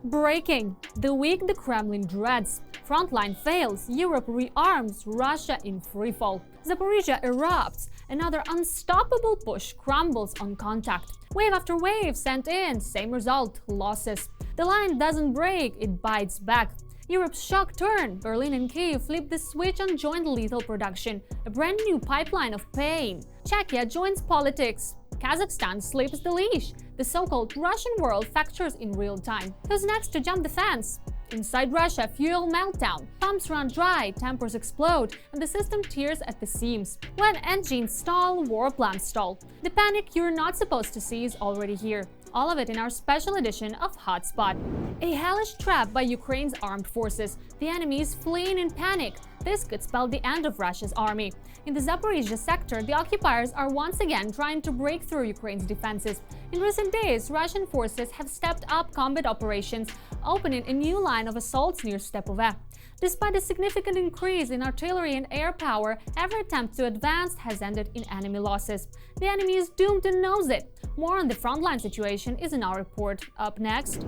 Breaking. The week the Kremlin dreads. Frontline fails. Europe rearms. Russia in freefall. Zaporizhzhia erupts. Another unstoppable push crumbles on contact. Wave after wave sent in. Same result. Losses. The line doesn't break. It bites back. Europe's shock turn. Berlin and Kyiv flip the switch on joint lethal production. A brand new pipeline of pain. CZECHIA joins politics. Kazakhstan slips the leash. The so-called Russian world factors in real time. Who's next to jump the fence? Inside Russia, fuel meltdown. Pumps run dry, tankers explode, and the system tears at the seams. When engines stall, war plans stall. The panic you're not supposed to see is already here. All of it in our special edition of Hotspot. A hellish trap by Ukraine's armed forces. The enemy is fleeing in panic. This could spell the end of Russia's army. In the Zaporizhzhia sector, the occupiers are once again trying to break through Ukraine's defenses. In recent days, Russian forces have stepped up combat operations, opening a new line of assaults near Stepove. Despite a significant increase in artillery and air power, every attempt to advance has ended in enemy losses. The enemy is doomed and knows it. More on the frontline situation is in our report. Up next.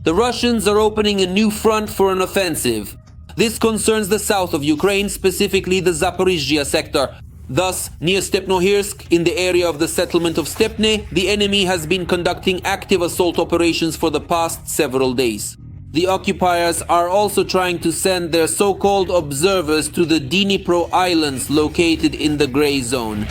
The Russians are opening a new front for an offensive. This concerns the south of Ukraine, specifically the Zaporizhzhia sector. Thus, near Stepnohirsk, in the area of the settlement of Stepne, the enemy has been conducting active assault operations for the past several days. The occupiers are also trying to send their so-called observers to the Dnipro Islands located in the gray zone.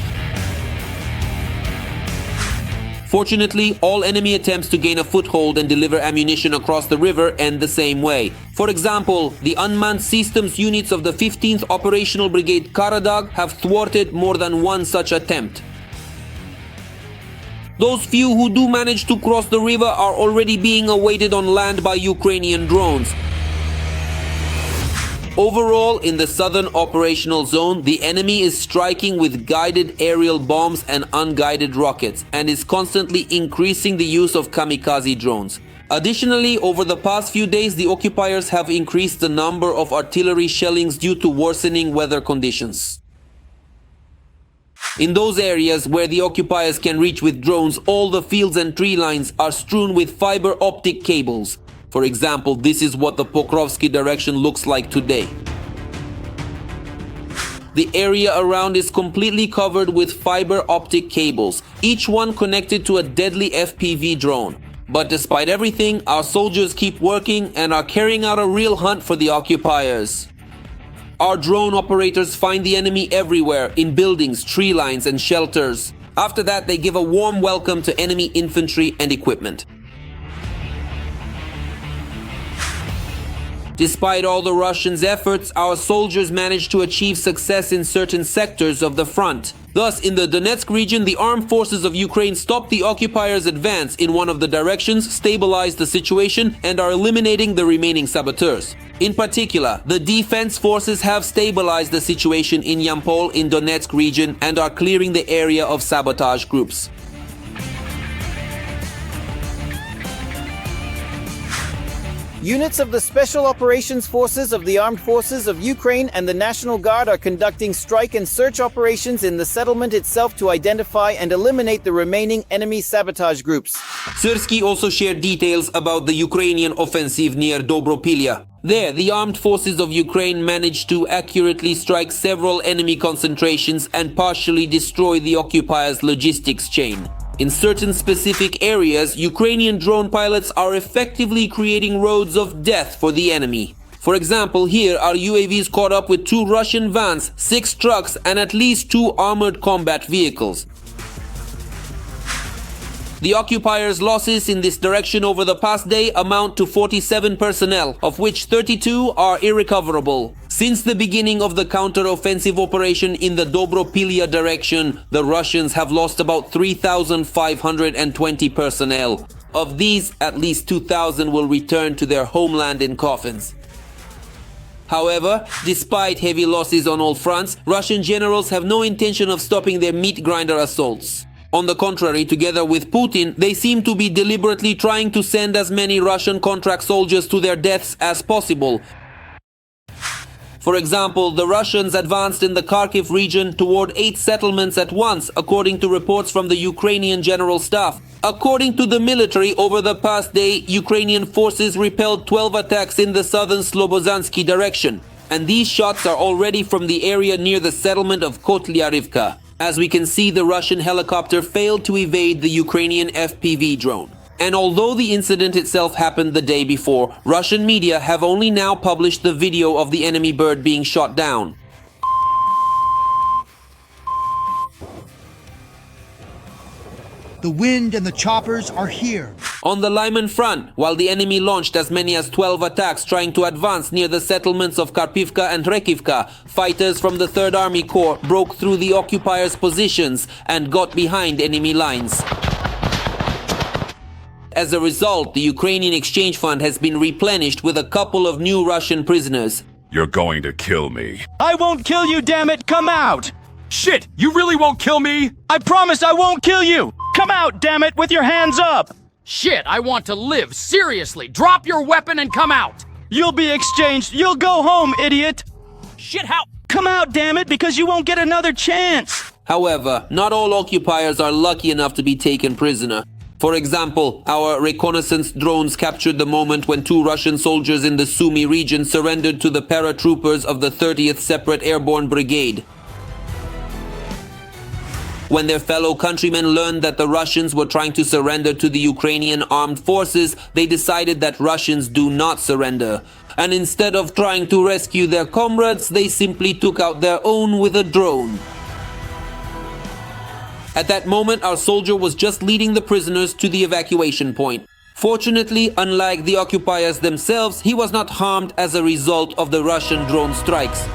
Fortunately, all enemy attempts to gain a foothold and deliver ammunition across the river end the same way. For example, the unmanned systems units of the 15th Operational Brigade Karadag have thwarted more than one such attempt. Those few who do manage to cross the river are already being awaited on land by Ukrainian drones. Overall, in the southern operational zone, the enemy is striking with guided aerial bombs and unguided rockets and is constantly increasing the use of kamikaze drones. Additionally, over the past few days, the occupiers have increased the number of artillery shellings due to worsening weather conditions. In those areas where the occupiers can reach with drones, all the fields and tree lines are strewn with fiber optic cables. For example, this is what the Pokrovsky direction looks like today. The area around is completely covered with fiber optic cables, each one connected to a deadly FPV drone. But despite everything, our soldiers keep working and are carrying out a real hunt for the occupiers. Our drone operators find the enemy everywhere, in buildings, tree lines, and shelters. After that, they give a warm welcome to enemy infantry and equipment. Despite all the Russians' efforts, our soldiers managed to achieve success in certain sectors of the front. Thus, in the Donetsk region, the armed forces of Ukraine stopped the occupiers' advance in one of the directions, stabilized the situation, and are eliminating the remaining saboteurs. In particular, the defense forces have stabilized the situation in Yampol in Donetsk region and are clearing the area of sabotage groups. Units of the Special Operations Forces of the Armed Forces of Ukraine and the National Guard are conducting strike and search operations in the settlement itself to identify and eliminate the remaining enemy sabotage groups. Syrsky also shared details about the Ukrainian offensive near Dobropilya. There, the armed forces of Ukraine managed to accurately strike several enemy concentrations and partially destroy the occupiers' logistics chain. In certain specific areas, Ukrainian drone pilots are effectively creating roads of death for the enemy. For example, here our UAVs caught up with 2 Russian vans, 6 trucks, and at least 2 armored combat vehicles. The occupiers' losses in this direction over the past day amount to 47 personnel, of which 32 are irrecoverable. Since the beginning of the counter-offensive operation in the Dobropilya direction, the Russians have lost about 3,520 personnel. Of these, at least 2,000 will return to their homeland in coffins. However, despite heavy losses on all fronts, Russian generals have no intention of stopping their meat grinder assaults. On the contrary, together with Putin, they seem to be deliberately trying to send as many Russian contract soldiers to their deaths as possible. For example, the Russians advanced in the Kharkiv region toward 8 settlements at once, according to reports from the Ukrainian General Staff. According to the military, over the past day, Ukrainian forces repelled 12 attacks in the southern Slobozansky direction. And these shots are already from the area near the settlement of Kotlyarivka. As we can see, the Russian helicopter failed to evade the Ukrainian FPV drone. And although the incident itself happened the day before, Russian media have only now published the video of the enemy bird being shot down. The wind and the choppers are here. On the Lyman front, while the enemy launched as many as 12 attacks trying to advance near the settlements of Karpivka and Rekivka, fighters from the 3rd Army Corps broke through the occupiers' positions and got behind enemy lines. As a result, the Ukrainian exchange fund has been replenished with a couple of new Russian prisoners. You're going to kill me. I won't kill you, damn it! Come out! Shit, you really won't kill me? I promise I won't kill you! Come out, damn it, with your hands up! Shit, I want to live, seriously! Drop your weapon and come out! You'll be exchanged! You'll go home, idiot! Shit, how? Come out, damn it, because you won't get another chance! However, not all occupiers are lucky enough to be taken prisoner. For example, our reconnaissance drones captured the moment when 2 Russian soldiers in the Sumy region surrendered to the paratroopers of the 30th Separate Airborne Brigade. When their fellow countrymen learned that the Russians were trying to surrender to the Ukrainian armed forces, they decided that Russians do not surrender. And instead of trying to rescue their comrades, they simply took out their own with a drone. At that moment, our soldier was just leading the prisoners to the evacuation point. Fortunately, unlike the occupiers themselves, he was not harmed as a result of the Russian drone strikes.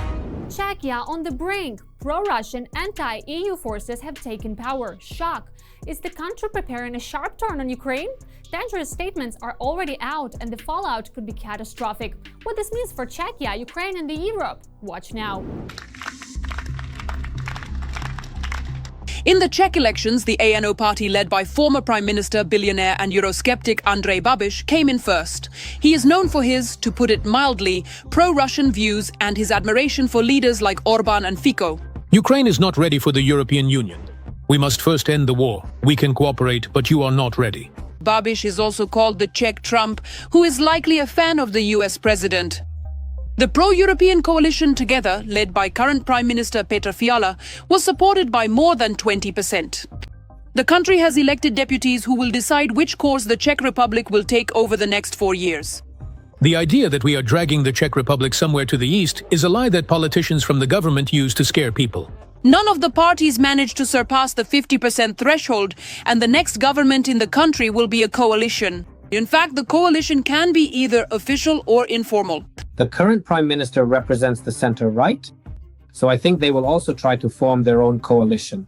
Czechia on the brink. Pro-Russian anti-EU forces have taken power. Shock. Is the country preparing a sharp turn on Ukraine? Dangerous statements are already out and the fallout could be catastrophic. What this means for Czechia, Ukraine and the Europe? Watch now. In the Czech elections, the ANO party led by former Prime Minister, billionaire and Eurosceptic Andrej Babiš came in first. He is known for his, to put it mildly, pro-Russian views and his admiration for leaders like Orban and Fico. Ukraine is not ready for the European Union. We must first end the war. We can cooperate, but you are not ready. Babiš is also called the Czech Trump, who is likely a fan of the US president. The pro-European coalition Together, led by current Prime Minister Petr Fiala, was supported by more than 20%. The country has elected deputies who will decide which course the Czech Republic will take over the next 4 years. The idea that we are dragging the Czech Republic somewhere to the east is a lie that politicians from the government use to scare people. None of the parties managed to surpass the 50% threshold, and the next government in the country will be a coalition. In fact, the coalition can be either official or informal. The current Prime Minister represents the center-right, so I think they will also try to form their own coalition.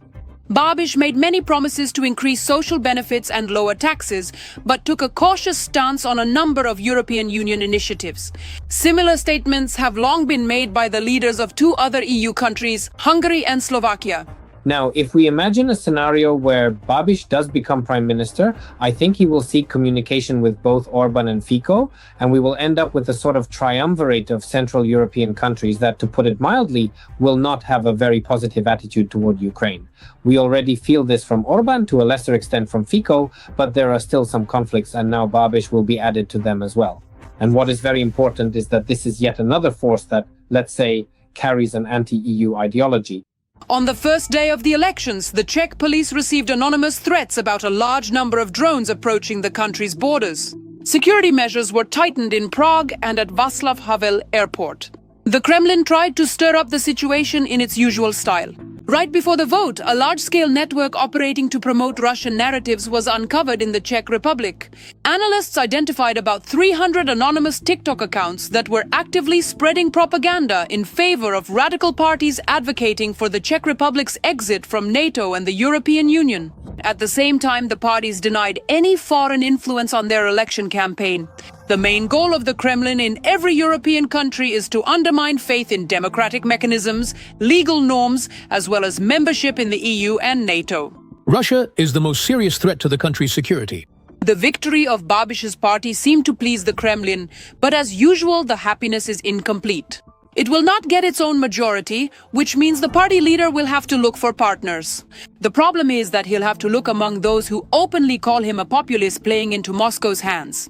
Babiš made many promises to increase social benefits and lower taxes, but took a cautious stance on a number of European Union initiatives. Similar statements have long been made by the leaders of 2 other EU countries, Hungary and Slovakia. Now, if we imagine a scenario where Babiš does become Prime Minister, I think he will seek communication with both Orban and Fico, and we will end up with a sort of triumvirate of Central European countries that, to put it mildly, will not have a very positive attitude toward Ukraine. We already feel this from Orban, to a lesser extent from Fico, but there are still some conflicts, and now Babiš will be added to them as well. And what is very important is that this is yet another force that, let's say, carries an anti-EU ideology. On the first day of the elections, the Czech police received anonymous threats about a large number of drones approaching the country's borders. Security measures were tightened in Prague and at Václav Havel Airport. The Kremlin tried to stir up the situation in its usual style. Right before the vote, a large-scale network operating to promote Russian narratives was uncovered in the Czech Republic. Analysts identified about 300 anonymous TikTok accounts that were actively spreading propaganda in favor of radical parties advocating for the Czech Republic's exit from NATO and the European Union. At the same time, the parties denied any foreign influence on their election campaign. The main goal of the Kremlin in every European country is to undermine faith in democratic mechanisms, legal norms, as well as membership in the EU and NATO. Russia is the most serious threat to the country's security. The victory of Babiš's party seemed to please the Kremlin, but as usual, the happiness is incomplete. It will not get its own majority, which means the party leader will have to look for partners. The problem is that he'll have to look among those who openly call him a populist playing into Moscow's hands.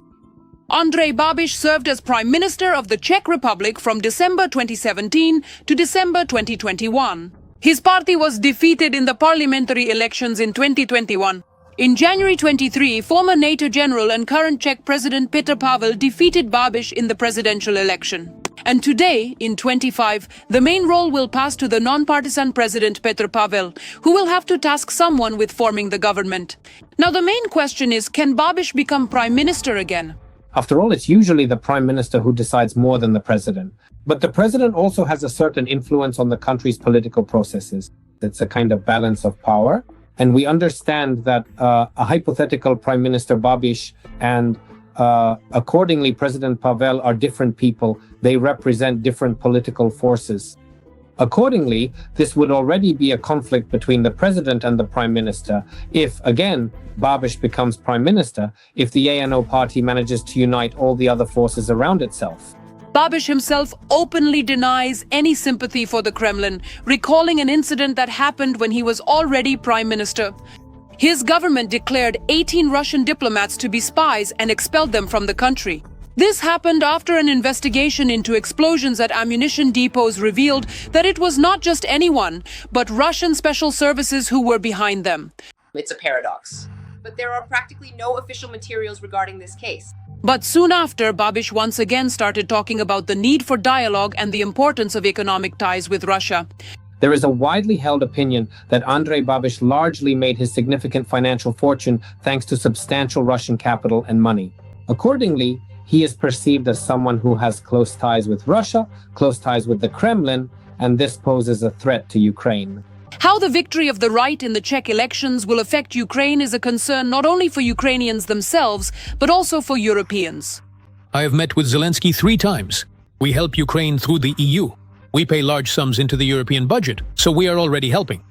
Andrej Babiš served as Prime Minister of the Czech Republic from December 2017 to December 2021. His party was defeated in the parliamentary elections in 2021. In January 23, former NATO general and current Czech President Petr Pavel defeated Babiš in the presidential election. And today, in 25, the main role will pass to the non-partisan President Petr Pavel, who will have to task someone with forming the government. Now the main question is, can Babiš become Prime Minister again? After all, it's usually the Prime Minister who decides more than the President. But the President also has a certain influence on the country's political processes. It's a kind of balance of power. And we understand that a hypothetical Prime Minister Babiš and accordingly President Pavel are different people. They represent different political forces. Accordingly, this would already be a conflict between the President and the Prime Minister if, again, Babiš becomes Prime Minister, if the ANO party manages to unite all the other forces around itself. Babiš himself openly denies any sympathy for the Kremlin, recalling an incident that happened when he was already Prime Minister. His government declared 18 Russian diplomats to be spies and expelled them from the country. This happened after an investigation into explosions at ammunition depots revealed that it was not just anyone, but Russian special services who were behind them. It's a paradox, but there are practically no official materials regarding this case. But soon after, Babiš once again started talking about the need for dialogue and the importance of economic ties with Russia. There is a widely held opinion that Andrej Babiš largely made his significant financial fortune thanks to substantial Russian capital and money. Accordingly, he is perceived as someone who has close ties with Russia, close ties with the Kremlin, and this poses a threat to Ukraine. How the victory of the right in the Czech elections will affect Ukraine is a concern not only for Ukrainians themselves, but also for Europeans. I have met with Zelensky 3 times. We help Ukraine through the EU. We pay large sums into the European budget, so we are already helping.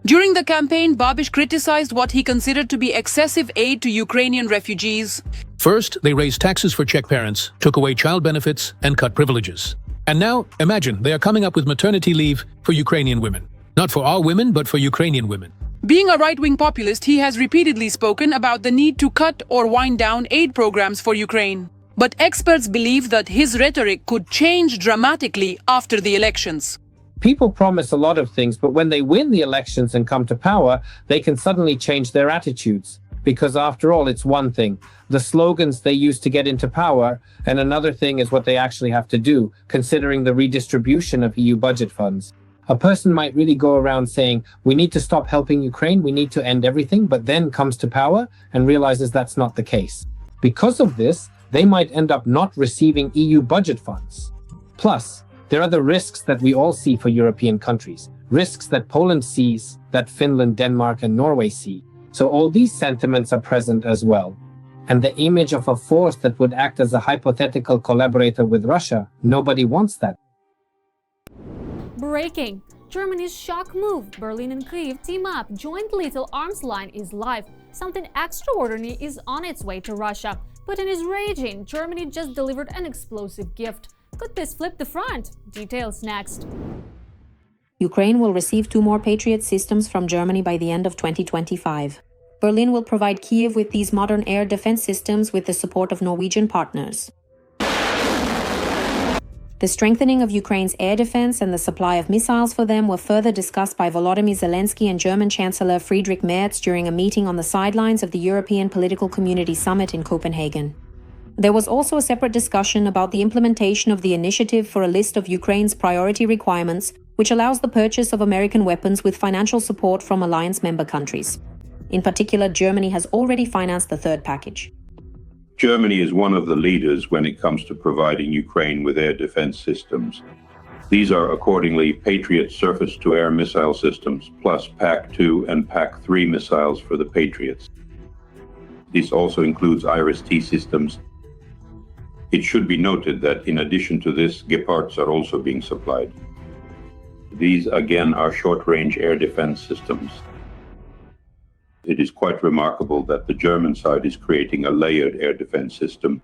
During the campaign, Babiš criticized what he considered to be excessive aid to Ukrainian refugees. First, they raised taxes for Czech parents, took away child benefits, and cut privileges. And now, imagine, they are coming up with maternity leave for Ukrainian women. Not for our women, but for Ukrainian women. Being a right-wing populist, he has repeatedly spoken about the need to cut or wind down aid programs for Ukraine. But experts believe that his rhetoric could change dramatically after the elections. People promise a lot of things, but when they win the elections and come to power, they can suddenly change their attitudes. Because after all, it's one thing, the slogans they use to get into power, and another thing is what they actually have to do, considering the redistribution of EU budget funds. A person might really go around saying, we need to stop helping Ukraine, we need to end everything, but then comes to power and realizes that's not the case. Because of this, they might end up not receiving EU budget funds. Plus, there are the risks that we all see for European countries, risks that Poland sees, that Finland, Denmark, and Norway see. So all these sentiments are present as well. And the image of a force that would act as a hypothetical collaborator with Russia, nobody wants that. Breaking! Germany's shock move. Berlin and Kyiv team up. Joint lethal arms line is live. Something extraordinary is on its way to Russia. Putin is raging. Germany just delivered an explosive gift. Could this flip the front? Details next. Ukraine will receive 2 more Patriot systems from Germany by the end of 2025. Berlin will provide Kyiv with these modern air defense systems with the support of Norwegian partners. The strengthening of Ukraine's air defense and the supply of missiles for them were further discussed by Volodymyr Zelensky and German Chancellor Friedrich Merz during a meeting on the sidelines of the European Political Community Summit in Copenhagen. There was also a separate discussion about the implementation of the initiative for a list of Ukraine's priority requirements, which allows the purchase of American weapons with financial support from alliance member countries. In particular, Germany has already financed the 3rd package. Germany is one of the leaders when it comes to providing Ukraine with air defense systems. These are accordingly Patriot surface-to-air missile systems, plus PAC-2 and PAC-3 missiles for the Patriots. This also includes IRIS-T systems. It should be noted that in addition to this, Gepards are also being supplied. These again are short-range air defense systems. It is quite remarkable that the German side is creating a layered air defense system.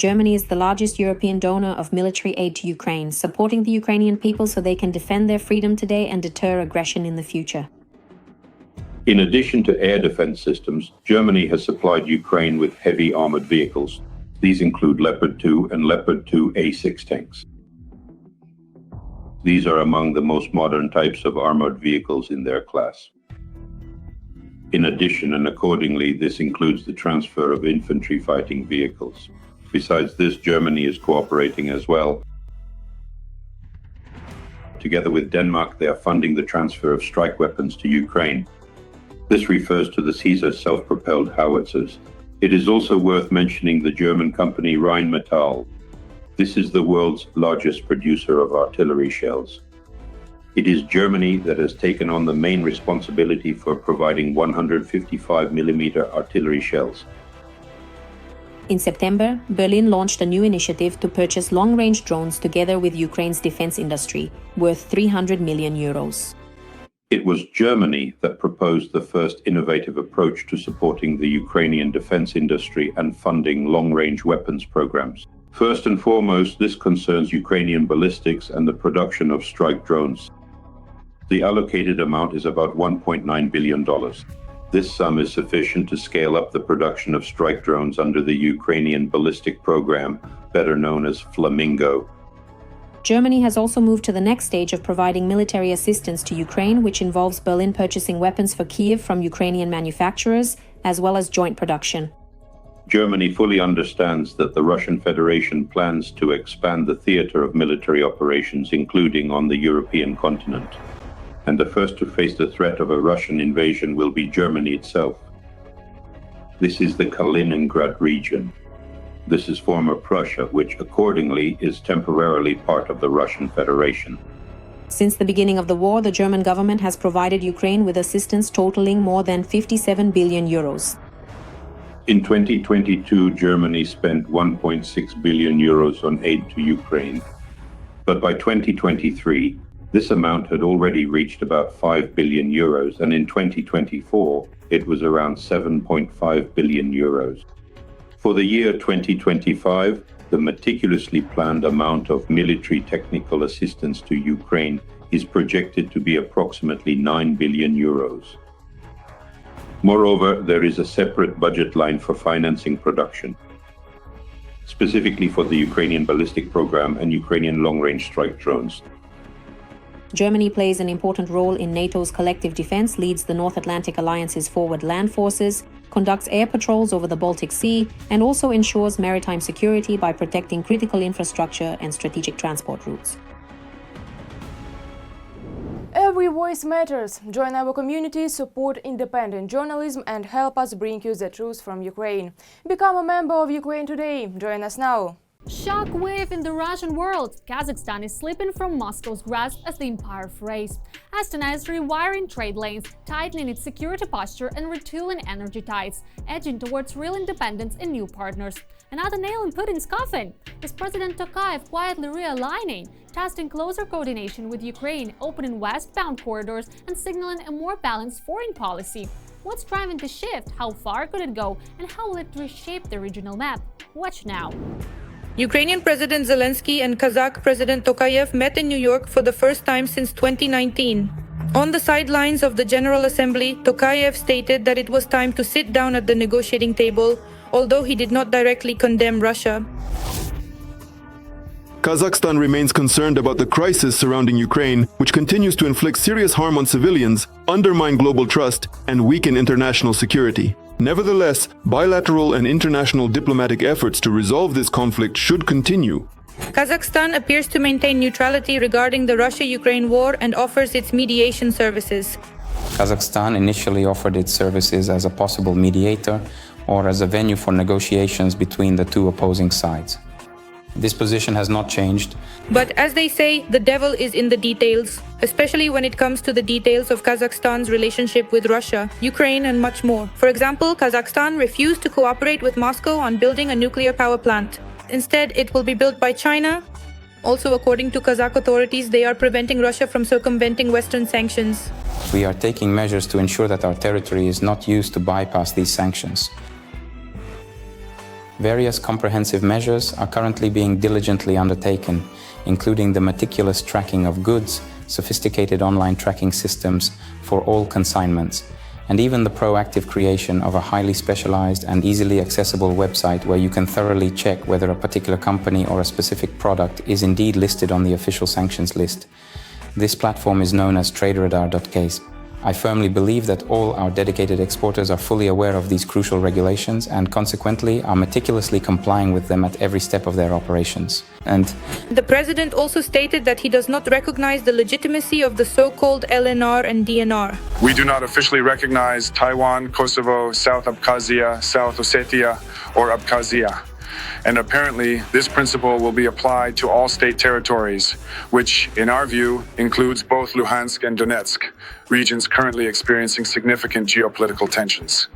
Germany is the largest European donor of military aid to Ukraine, supporting the Ukrainian people so they can defend their freedom today and deter aggression in the future. In addition to air defense systems, Germany has supplied Ukraine with heavy armored vehicles. These include Leopard 2 and Leopard 2 A6 tanks. These are among the most modern types of armored vehicles in their class. In addition, and accordingly, this includes the transfer of infantry fighting vehicles. Besides this, Germany is cooperating as well. Together with Denmark, they are funding the transfer of strike weapons to Ukraine. This refers to the CZECHIA self-propelled howitzers. It is also worth mentioning the German company Rheinmetall. This is the world's largest producer of artillery shells. It is Germany that has taken on the main responsibility for providing 155mm artillery shells. In September, Berlin launched a new initiative to purchase long-range drones together with Ukraine's defense industry, worth 300 million euros. It was Germany that proposed the first innovative approach to supporting the Ukrainian defense industry and funding long-range weapons programs. First and foremost, this concerns Ukrainian ballistics and the production of strike drones. The allocated amount is about $1.9 billion. This sum is sufficient to scale up the production of strike drones under the Ukrainian ballistic program, better known as Flamingo. Germany has also moved to the next stage of providing military assistance to Ukraine, which involves Berlin purchasing weapons for Kyiv from Ukrainian manufacturers, as well as joint production. Germany fully understands that the Russian Federation plans to expand the theater of military operations, including on the European continent. And the first to face the threat of a Russian invasion will be Germany itself. This is the Kaliningrad region. This is former Prussia, which accordingly is temporarily part of the Russian Federation. Since the beginning of the war, the German government has provided Ukraine with assistance totaling more than 57 billion euros. In 2022, Germany spent 1.6 billion euros on aid to Ukraine. But by 2023, this amount had already reached about 5 billion euros, and in 2024, it was around 7.5 billion euros. For the year 2025, the meticulously planned amount of military technical assistance to Ukraine is projected to be approximately 9 billion euros. Moreover, there is a separate budget line for financing production, specifically for the Ukrainian ballistic program and Ukrainian long-range strike drones. Germany plays an important role in NATO's collective defense, leads the North Atlantic Alliance's forward land forces, conducts air patrols over the Baltic Sea, and also ensures maritime security by protecting critical infrastructure and strategic transport routes. Every voice matters. Join our community, support independent journalism, and help us bring you the truth from Ukraine. Become a member of Ukraine Today. Join us now. Shockwave in the Russian world. Kazakhstan is slipping from Moscow's grasp as the empire frays. Astana is rewiring trade lanes, tightening its security posture and retooling energy ties, edging towards real independence and new partners. Another nail in Putin's coffin is President Tokayev quietly realigning, testing closer coordination with Ukraine, opening westbound corridors and signaling a more balanced foreign policy. What's driving the shift? How far could it go? And how will it reshape the regional map? Watch now. Ukrainian President Zelensky and Kazakh President Tokayev met in New York for the first time since 2019. On the sidelines of the General Assembly, Tokayev stated that it was time to sit down at the negotiating table, although he did not directly condemn Russia. Kazakhstan remains concerned about the crisis surrounding Ukraine, which continues to inflict serious harm on civilians, undermine global trust, and weaken international security. Nevertheless, bilateral and international diplomatic efforts to resolve this conflict should continue. Kazakhstan appears to maintain neutrality regarding the Russia-Ukraine war and offers its mediation services. Kazakhstan initially offered its services as a possible mediator or as a venue for negotiations between the two opposing sides. This position has not changed. But as they say, the devil is in the details, especially when it comes to the details of Kazakhstan's relationship with Russia, Ukraine, and much more. For example, Kazakhstan refused to cooperate with Moscow on building a nuclear power plant. Instead, it will be built by China. Also, according to Kazakh authorities, they are preventing Russia from circumventing Western sanctions. We are taking measures to ensure that our territory is not used to bypass these sanctions. Various comprehensive measures are currently being diligently undertaken, including the meticulous tracking of goods, sophisticated online tracking systems for all consignments, and even the proactive creation of a highly specialized and easily accessible website where you can thoroughly check whether a particular company or a specific product is indeed listed on the official sanctions list. This platform is known as TradeRadar.case. I firmly believe that all our dedicated exporters are fully aware of these crucial regulations and consequently are meticulously complying with them at every step of their operations. And the president also stated that he does not recognize the legitimacy of the so-called LNR and DNR. We do not officially recognize Taiwan, Kosovo, South Abkhazia, South Ossetia, or Abkhazia. And apparently, this principle will be applied to all state territories, which, in our view, includes both Luhansk and Donetsk, regions currently experiencing significant geopolitical tensions.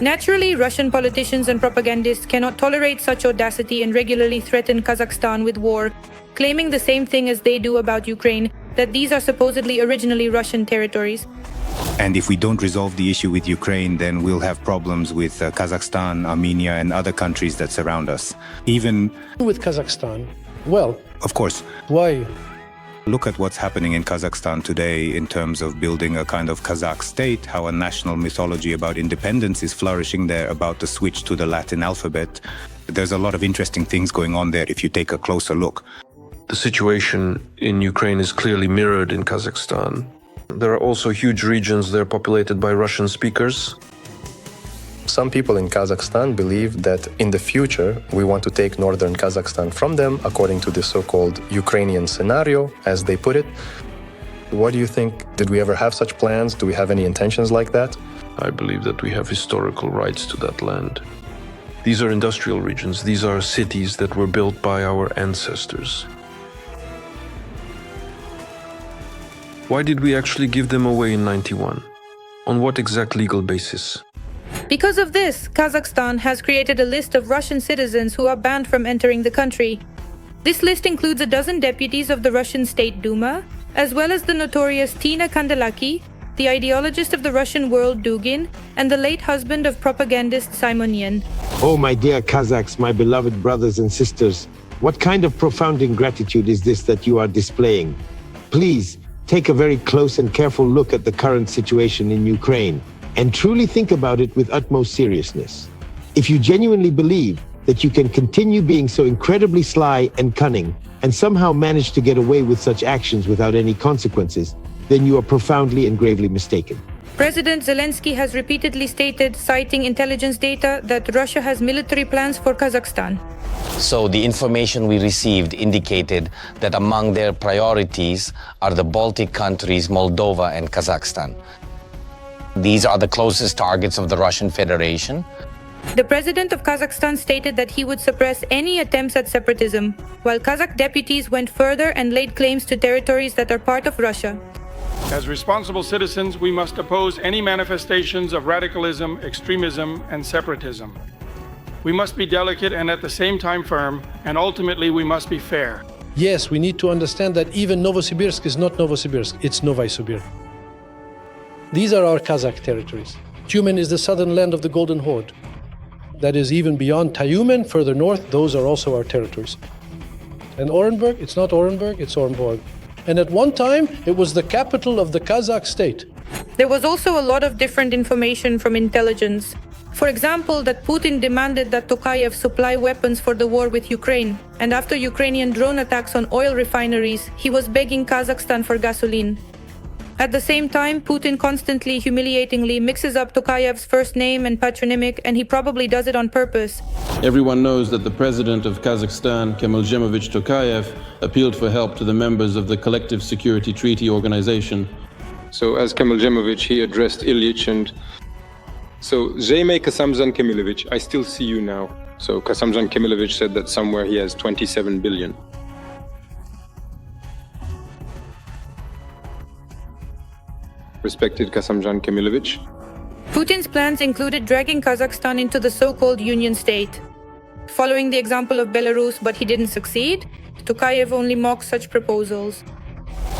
Naturally, Russian politicians and propagandists cannot tolerate such audacity and regularly threaten Kazakhstan with war, claiming the same thing as they do about Ukraine, that these are supposedly originally Russian territories. And if we don't resolve the issue with Ukraine, then we'll have problems with Kazakhstan, Armenia, and other countries that surround us. Even with Kazakhstan, well, of course. Why? Look at what's happening in Kazakhstan today in terms of building a kind of Kazakh state, how a national mythology about independence is flourishing there, about the switch to the Latin alphabet. There's a lot of interesting things going on there if you take a closer look. The situation in Ukraine is clearly mirrored in Kazakhstan. There are also huge regions there populated by Russian speakers. Some people in Kazakhstan believe that in the future we want to take northern Kazakhstan from them according to the so-called Ukrainian scenario, as they put it. What do you think? Did we ever have such plans? Do we have any intentions like that? I believe that we have historical rights to that land. These are industrial regions. These are cities that were built by our ancestors. Why did we actually give them away in '91? On what exact legal basis? Because of this, Kazakhstan has created a list of Russian citizens who are banned from entering the country. This list includes a dozen deputies of the Russian State Duma, as well as the notorious Tina Kandelaki, the ideologist of the Russian world Dugin, and the late husband of propagandist Simonian. Oh, my dear Kazakhs, my beloved brothers and sisters, what kind of profound ingratitude is this that you are displaying? Please, take a very close and careful look at the current situation in Ukraine and truly think about it with utmost seriousness. If you genuinely believe that you can continue being so incredibly sly and cunning and somehow manage to get away with such actions without any consequences, then you are profoundly and gravely mistaken. President Zelensky has repeatedly stated, citing intelligence data, that Russia has military plans for Kazakhstan. So the information we received indicated that among their priorities are the Baltic countries, Moldova and Kazakhstan. These are the closest targets of the Russian Federation. The president of Kazakhstan stated that he would suppress any attempts at separatism, while Kazakh deputies went further and laid claims to territories that are part of Russia. As responsible citizens, we must oppose any manifestations of radicalism, extremism, and separatism. We must be delicate and at the same time firm, and ultimately we must be fair. Yes, we need to understand that even Novosibirsk is not Novosibirsk, it's Novy Sibir. These are our Kazakh territories. Tyumen is the southern land of the Golden Horde. That is even beyond Tyumen, further north, those are also our territories. And Orenburg, it's not Orenburg, it's Orenburg. And at one time, it was the capital of the Kazakh state. There was also a lot of different information from intelligence. For example, that Putin demanded that Tokayev supply weapons for the war with Ukraine. And after Ukrainian drone attacks on oil refineries, he was begging Kazakhstan for gasoline. At the same time, Putin constantly, humiliatingly mixes up Tokayev's first name and patronymic, and he probably does it on purpose. Everyone knows that the president of Kazakhstan, Kemaljemovich Tokayev, appealed for help to the members of the Collective Security Treaty Organization. So as Kemaljemovich, he addressed Ilyich and... So, Zheme Kasamzan Kemilovich, I still see you now. So Kasamzan Kemilovich said that somewhere he has 27 billion. Respected Kasamzan Kemilovich. Putin's plans included dragging Kazakhstan into the so-called Union State. Following the example of Belarus, but he didn't succeed, Tokayev only mocks such proposals.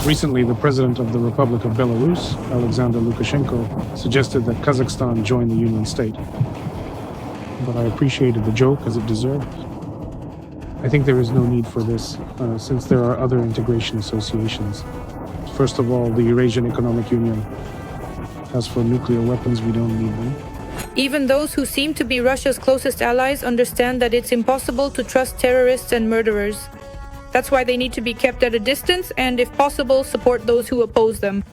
Recently, the president of the Republic of Belarus, Alexander Lukashenko, suggested that Kazakhstan join the Union State. but I appreciated the joke as it deserved. I think there is no need for this, since there are other integration associations. First of all, the Eurasian Economic Union. As for nuclear weapons, we don't need them. Even those who seem to be Russia's closest allies understand that it's impossible to trust terrorists and murderers. That's why they need to be kept at a distance and, if possible, support those who oppose them.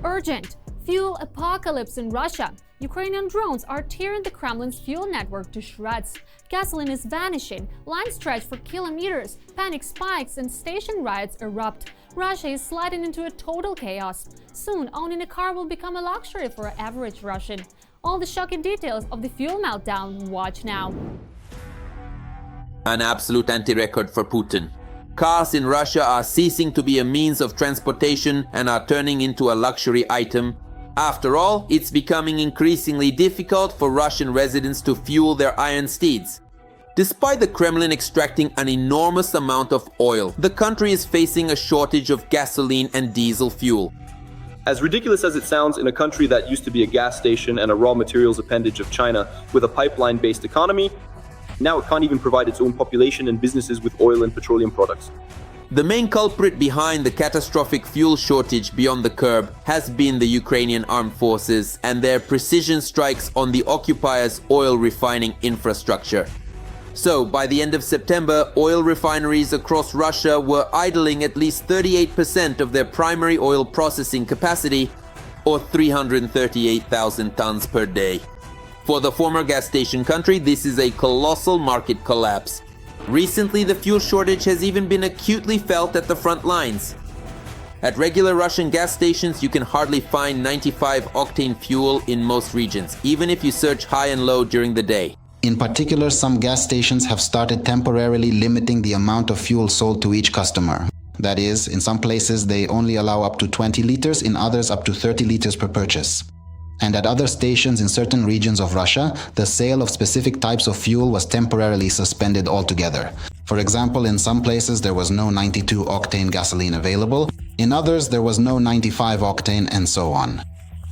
Urgent! Fuel apocalypse in Russia. Ukrainian drones are tearing the Kremlin's fuel network to shreds. Gasoline is vanishing, lines stretch for kilometers, panic spikes, and station riots erupt. Russia is sliding into a total chaos. Soon, owning a car will become a luxury for an average Russian. All the shocking details of the fuel meltdown, watch now. An absolute anti-record for Putin. Cars in Russia are ceasing to be a means of transportation and are turning into a luxury item. After all, it's becoming increasingly difficult for Russian residents to fuel their iron steeds. Despite the Kremlin extracting an enormous amount of oil, the country is facing a shortage of gasoline and diesel fuel. As ridiculous as it sounds, in a country that used to be a gas station and a raw materials appendage of China with a pipeline-based economy, now it can't even provide its own population and businesses with oil and petroleum products. The main culprit behind the catastrophic fuel shortage beyond the curb has been the Ukrainian armed forces and their precision strikes on the occupiers' oil refining infrastructure. So, by the end of September, oil refineries across Russia were idling at least 38% of their primary oil processing capacity, or 338,000 tons per day. For the former gas station country, this is a colossal market collapse. Recently, the fuel shortage has even been acutely felt at the front lines. At regular Russian gas stations, you can hardly find 95-octane fuel in most regions, even if you search high and low during the day. In particular, some gas stations have started temporarily limiting the amount of fuel sold to each customer. That is, in some places they only allow up to 20 liters, in others up to 30 liters per purchase. And at other stations in certain regions of Russia, the sale of specific types of fuel was temporarily suspended altogether. For example, in some places there was no 92-octane gasoline available, in others there was no 95-octane, and so on.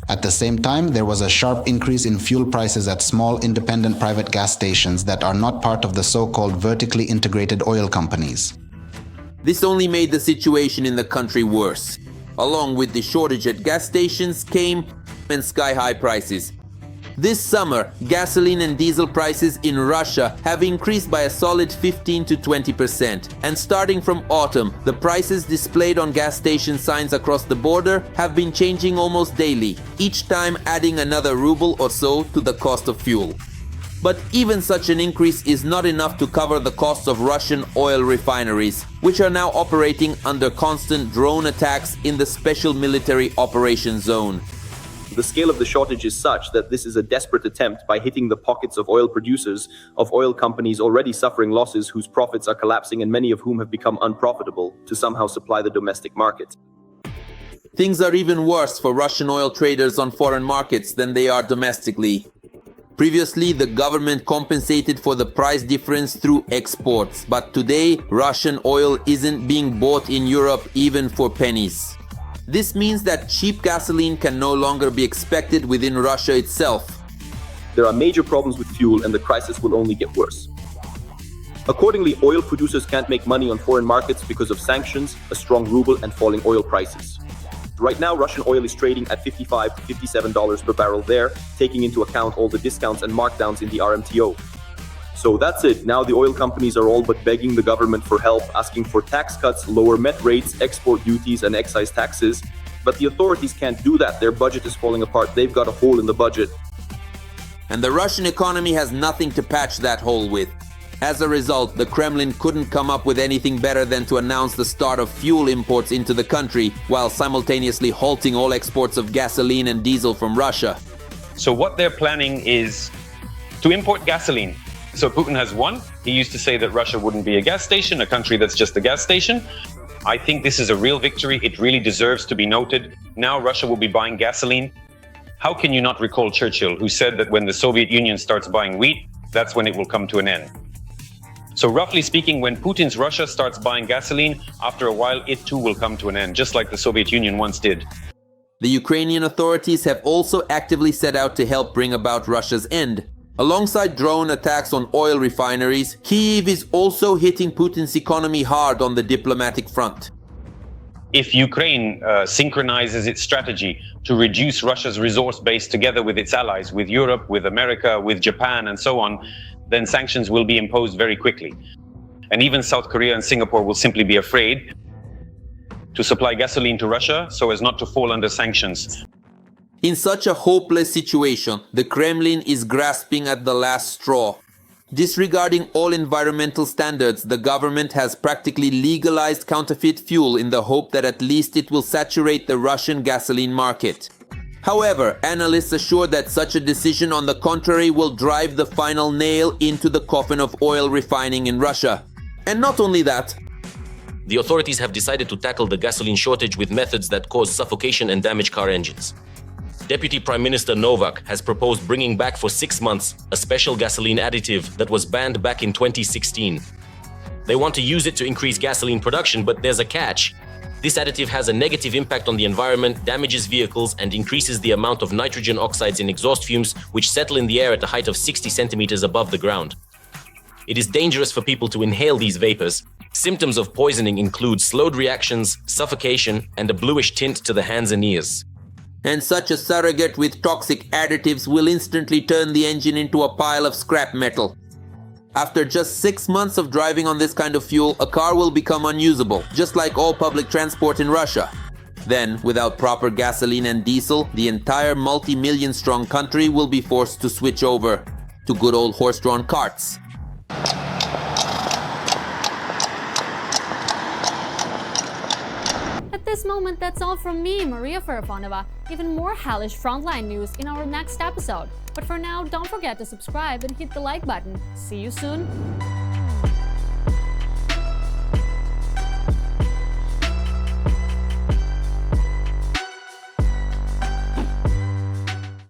At the same time, there was a sharp increase in fuel prices at small independent private gas stations that are not part of the so-called vertically integrated oil companies. This only made the situation in the country worse. Along with the shortage at gas stations came and sky-high prices. This summer, gasoline and diesel prices in Russia have increased by a solid 15 to 20%. And starting from autumn, the prices displayed on gas station signs across the border have been changing almost daily, each time adding another ruble or so to the cost of fuel. But even such an increase is not enough to cover the costs of Russian oil refineries, which are now operating under constant drone attacks in the special military operations zone. The scale of the shortage is such that this is a desperate attempt by hitting the pockets of oil producers, of oil companies already suffering losses whose profits are collapsing and many of whom have become unprofitable, to somehow supply the domestic market. Things are even worse for Russian oil traders on foreign markets than they are domestically. Previously, the government compensated for the price difference through exports, but today, Russian oil isn't being bought in Europe even for pennies. This means that cheap gasoline can no longer be expected within Russia itself. There are major problems with fuel and the crisis will only get worse. Accordingly, oil producers can't make money on foreign markets because of sanctions, a strong ruble, and falling oil prices. Right now, Russian oil is trading at $55 to $57 per barrel there, taking into account all the discounts and markdowns in the RMTO. So that's it. Now the oil companies are all but begging the government for help, asking for tax cuts, lower MET rates, export duties, and excise taxes. But the authorities can't do that. Their budget is falling apart. They've got a hole in the budget. And the Russian economy has nothing to patch that hole with. As a result, the Kremlin couldn't come up with anything better than to announce the start of fuel imports into the country, while simultaneously halting all exports of gasoline and diesel from Russia. So what they're planning is to import gasoline. So Putin has won. He used to say that Russia wouldn't be a gas station, a country that's just a gas station. I think this is a real victory. It really deserves to be noted. Now Russia will be buying gasoline. How can you not recall Churchill, who said that when the Soviet Union starts buying wheat, that's when it will come to an end. So roughly speaking, when Putin's Russia starts buying gasoline, after a while it too will come to an end, just like the Soviet Union once did. The Ukrainian authorities have also actively set out to help bring about Russia's end. Alongside drone attacks on oil refineries, Kyiv is also hitting Putin's economy hard on the diplomatic front. If Ukraine synchronizes its strategy to reduce Russia's resource base together with its allies, with Europe, with America, with Japan, and so on, then sanctions will be imposed very quickly. And even South Korea and Singapore will simply be afraid to supply gasoline to Russia so as not to fall under sanctions. In such a hopeless situation, the Kremlin is grasping at the last straw. Disregarding all environmental standards, the government has practically legalized counterfeit fuel in the hope that at least it will saturate the Russian gasoline market. However, analysts assure that such a decision, on the contrary, will drive the final nail into the coffin of oil refining in Russia. And not only that, the authorities have decided to tackle the gasoline shortage with methods that cause suffocation and damage car engines. Deputy Prime Minister Novak has proposed bringing back for 6 months a special gasoline additive that was banned back in 2016. They want to use it to increase gasoline production, but there's a catch. This additive has a negative impact on the environment, damages vehicles, and increases the amount of nitrogen oxides in exhaust fumes, which settle in the air at a height of 60 centimeters above the ground. It is dangerous for people to inhale these vapors. Symptoms of poisoning include slowed reactions, suffocation, and a bluish tint to the hands and ears. And such a surrogate with toxic additives will instantly turn the engine into a pile of scrap metal. After just 6 months of driving on this kind of fuel, a car will become unusable, just like all public transport in Russia. Then, without proper gasoline and diesel, the entire multi-million strong country will be forced to switch over to good old horse-drawn carts. At this moment, that's all from me, Maria Farafonova. Even more hellish Frontline news in our next episode. But for now, don't forget to subscribe and hit the like button. See you soon!